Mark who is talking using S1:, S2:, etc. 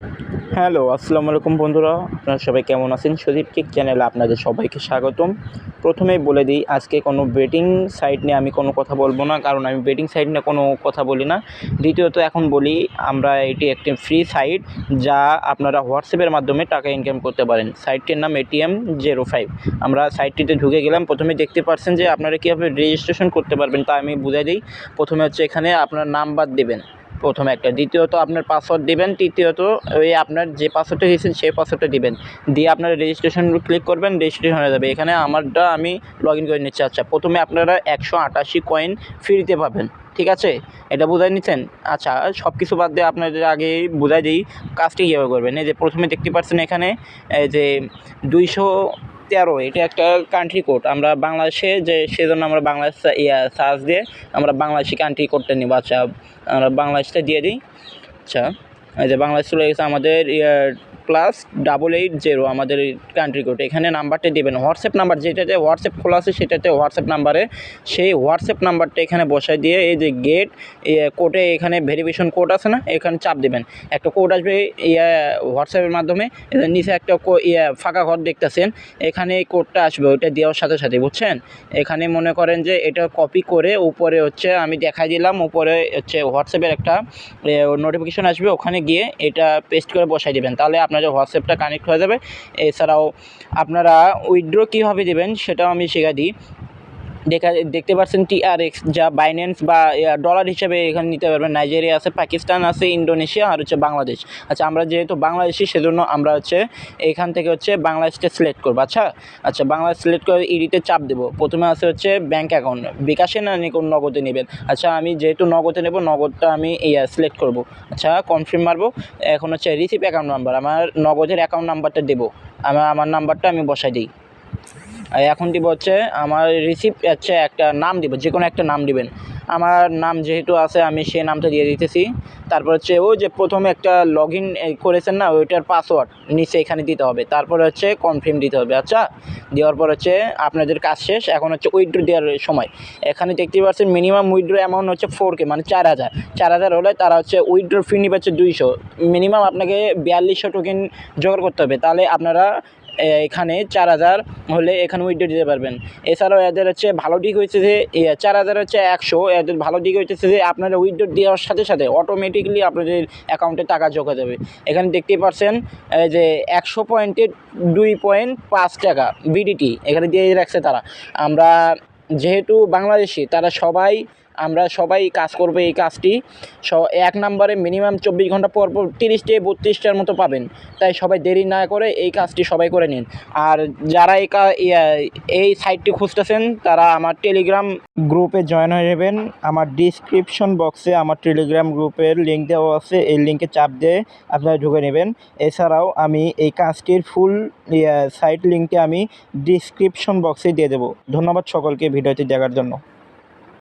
S1: Hello, আসসালামু আলাইকুম বন্ধুরা। আপনারা সবাই কেমন আছেন? সুদীপ টেক চ্যানেলে আপনাদের সবাইকে স্বাগতম। প্রথমেই বলে দিই, আজকে কোনো বেটিং সাইট নিয়ে আমি কোনো কথা বলবো না, কারণ আমি বেটিং সাইট নিয়ে কোনো কথা বলি না। দ্বিতীয়ত এখন বলি, এটি একটি ফ্রি সাইট, যা আপনারা হোয়াটসঅ্যাপের মাধ্যমে টাকা ইনকাম করতে পারেন। সাইটটির নাম ATM05। আমরা সাইটটিতে ঢুকে গেলাম। প্রথমে দেখতে পাচ্ছেন যে আপনারা কীভাবে রেজিস্ট্রেশন করতে পারবেন তা আমি বুঝাই দিই। প্রথমে হচ্ছে এখানে আপনার নাম্বার দেবেন, প্রথম একটা। দ্বিতীয়ত আপনার পাসওয়ার্ড দিবেন। তৃতীয়ত ওই আপনার যে পাসওয়ার্ডটা দিয়েছেন সেই পাসওয়ার্ডটা দিবেন। দিয়ে আপনারা রেজিস্ট্রেশন ক্লিক করবেন, রেজিস্ট্রেশন হয়ে যাবে। এখানে আমারটা আমি লগ ইন করে নিচ্ছি। আচ্ছা, প্রথমে আপনারা 188 কয়েন ফ্রিতে পাবেন, ঠিক আছে? এটা বুঝাই নিচ্ছেন। আচ্ছা, সব কিছু বাদ দিয়ে আপনাদের আগে বুঝাই দিই কাজটি কীভাবে করবেন। এই যে প্রথমে দেখতে পাচ্ছেন এখানে এই যে 213, এটা একটা কান্ট্রি কোড। আমরা বাংলাদেশে যে, সেজন্য আমরা বাংলাদেশ সার্চ দিয়ে আমরা বাংলাদেশি কান্ট্রি কোডটা নিব। আচ্ছা, আমরা বাংলাদেশটা দিয়ে দিই। আচ্ছা, এই যে বাংলাদেশ চলে গেছে আমাদের +880 আমাদের কান্ট্রি কোড। এখানে নাম্বারটা দেবেন, হোয়াটসঅ্যাপ নাম্বার যেটাতে হোয়াটসঅ্যাপ খোলা আছে সেটাতে হোয়াটসঅ্যাপ নাম্বারে, সেই হোয়াটসঅ্যাপ নাম্বারটা এখানে বসায় দিয়ে এই যে গেট কোডে এখানে ভেরিফিকেশন কোড আছে না, এখানে চাপ দেবেন। একটা কোড আসবে হোয়াটসঅ্যাপের মাধ্যমে। নিচে একটা ফাঁকা ঘর দেখতেছেন, এখানে এই কোডটা আসবে। ওইটা দেওয়ার সাথে সাথে, বুঝছেন, এখানে মনে করেন যে এটা কপি করে উপরে হচ্ছে আমি দেখাই দিলাম, উপরে হচ্ছে হোয়াটসঅ্যাপের একটা নোটিফিকেশন আসবে, ওখানে গিয়ে এটা পেস্ট করে বসাই দেবেন। তাহলে আপনাদের হোয়াটসঅ্যাপটা কানেক্ট হয়ে যাবে। এছাড়াও আপনারা উইথড্র কীভাবে দেবেন সেটাও আমি শিখিয়ে দিই। দেখতে পাচ্ছেন TRX, যা বাইন্যান্স বা ডলার হিসেবে এখানে নিতে পারবেন। নাইজেরিয়া আছে, পাকিস্তান আছে, ইন্দোনেশিয়া আর হচ্ছে বাংলাদেশ। আচ্ছা, আমরা যেহেতু বাংলাদেশি সেজন্য আমরা হচ্ছে এখান থেকে হচ্ছে বাংলাদেশটা সিলেক্ট করবো। আচ্ছা, বাংলাদেশ সিলেক্ট করে ইডিতে চাপ দেবো। প্রথমে আছে হচ্ছে ব্যাঙ্ক অ্যাকাউন্ট, বিকাশে না কোন নগদে নেবেন। আচ্ছা, আমি যেহেতু নগদে নেব, নগদটা আমি সিলেক্ট করব। আচ্ছা, কনফার্ম মারবো। এখন হচ্ছে রিসিভ অ্যাকাউন্ট নাম্বার, আমার নগদের অ্যাকাউন্ট নাম্বারটা দেবো। আমার নাম্বারটা আমি বসাই দিই। এখন দিব হচ্ছে আমার রিসিপ্ট, হচ্ছে একটা নাম দিব, যে কোনো একটা নাম দিবেন। আমার নাম যেহেতু আছে আমি সেই নামটা দিয়ে দিতেছি। তারপর হচ্ছে ওই যে প্রথমে একটা লগ ইন করেছেন না, ওইটার পাসওয়ার্ড নিচে এখানে দিতে হবে। তারপর হচ্ছে কনফার্ম দিতে হবে। আচ্ছা, দেওয়ার পর হচ্ছে আপনাদের কাজ শেষ। এখন হচ্ছে উইথড্র দেওয়ার সময়। এখানে দেখতে পাচ্ছেন মিনিমাম উইথড্র অ্যামাউন্ট হচ্ছে 4K, মানে 4000 হলে তারা হচ্ছে উইথড্র ফি নিবে হচ্ছে 200। মিনিমাম আপনাকে 4200 টোকেন জোগাড় করতে হবে, তাহলে আপনারা এখানে 4000 হলে এখানে উইথড্র দিতে পারবেন। এছাড়াও এদের হচ্ছে ভালো দিক হয়েছে যে 4000 হচ্ছে 100, এদের ভালো দিক হইতেছে যে আপনারা উইথড্র দেওয়ার সাথে সাথে অটোমেটিকলি আপনাদের অ্যাকাউন্টে টাকা জোগাড় দেবে। এখানে দেখতেই পাচ্ছেন যে 100 পয়েন্টে 2.5 টাকা BDT এখানে দিয়ে রাখছে তারা। আমরা যেহেতু বাংলাদেশি, আমরা সবাই কাজ করবে এই কাজটি। এক নম্বরে মিনিমাম 24 ঘন্টা পর 30-32টার মতো পাবেন। তাই সবাই দেরি না করে এই কাজটি সবাই করে নিন। আর যারা এই সাইটটি খুঁজতেছেন তারা আমার টেলিগ্রাম গ্রুপে জয়েন হয়ে যাবেন। আমার ডিসক্রিপশন বক্সে আমার টেলিগ্রাম গ্রুপের লিঙ্ক দেওয়া আছে, এই লিঙ্কে চাপ দিয়ে আপনারা ঢুকে নেবেন। এছাড়াও আমি এই কাজটির ফুল সাইট লিঙ্কটি আমি ডিসক্রিপশন বক্সে দিয়ে দেবো। ধন্যবাদ সকলকে ভিডিওটি দেখার জন্য।